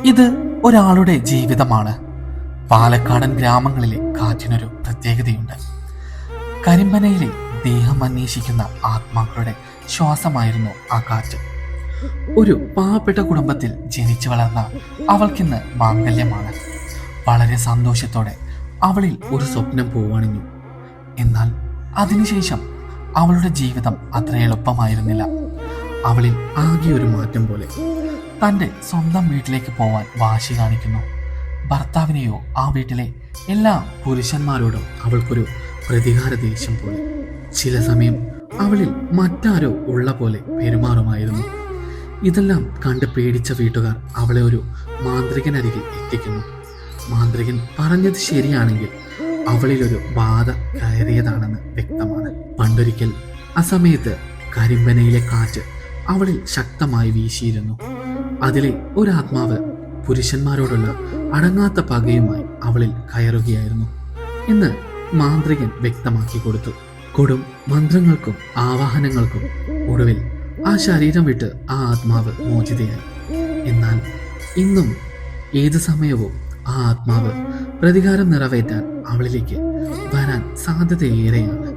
ഇത് ഒരാളുടെ ജീവിതമാണ്. പാലക്കാടൻ ഗ്രാമങ്ങളിലെ കാറ്റിനൊരു പ്രത്യേകതയുണ്ട്. കരിമ്പനയിലെ ദേഹം അന്വേഷിക്കുന്ന ആത്മാക്കളുടെ ശ്വാസമായിരുന്നു ആ കാറ്റ്. ഒരു പാവപ്പെട്ട കുടുംബത്തിൽ ജനിച്ചു വളർന്ന അവൾക്കിന്ന് മാംഗല്യമാണ്. വളരെ സന്തോഷത്തോടെ അവളിൽ ഒരു സ്വപ്നം പൂവണിഞ്ഞു. എന്നാൽ അതിനുശേഷം അവളുടെ ജീവിതം അത്ര എളുപ്പമായിരുന്നില്ല. അവളിൽ ആകെ ഒരു മാറ്റം പോലെ. തൻ്റെ സ്വന്തം വീട്ടിലേക്ക് പോവാൻ വാശി കാണിക്കുന്നു. ഭർത്താവിനെയോ ആ വീട്ടിലെ എല്ലാ പുരുഷന്മാരോടും അവൾക്കൊരു പ്രതികാര ദേഷ്യം പോലെ. ചില സമയം അവളിൽ മറ്റാരോ ഉള്ള പോലെ പെരുമാറുമായിരുന്നു. ഇതെല്ലാം കണ്ട് പേടിച്ച വീട്ടുകാർ അവളെ ഒരു മാന്ത്രികനരികിൽ എത്തിക്കുന്നു. മാന്ത്രികൻ പറഞ്ഞത് ശരിയാണെങ്കിൽ അവളിലൊരു ബാധ കയറിയതാണെന്ന് വ്യക്തമാണ്. പണ്ടൊരിക്കൽ അസമയത്ത് കരിമ്പനയിലെ കാറ്റ് അവളിൽ ശക്തമായി വീശിയിരുന്നു. അതിലെ ഒരാത്മാവ് പുരുഷന്മാരോടുള്ള അടങ്ങാത്ത പകയുമായി അവളിൽ കയറുകയായിരുന്നു എന്ന് മാന്ത്രികൻ വ്യക്തമാക്കി കൊടുത്തു. കൊടും മന്ത്രങ്ങൾക്കും ആവാഹനങ്ങൾക്കും ഒടുവിൽ ആ ശരീരം വിട്ട് ആ ആത്മാവ് മോചിതയായി. എന്നാൽ ഇന്നും ഏത് സമയവും ആ ആത്മാവ് പ്രതികാരം നിറവേറ്റാൻ അവളിലേക്ക് വരാൻ സാധ്യതയേറെയാണ്.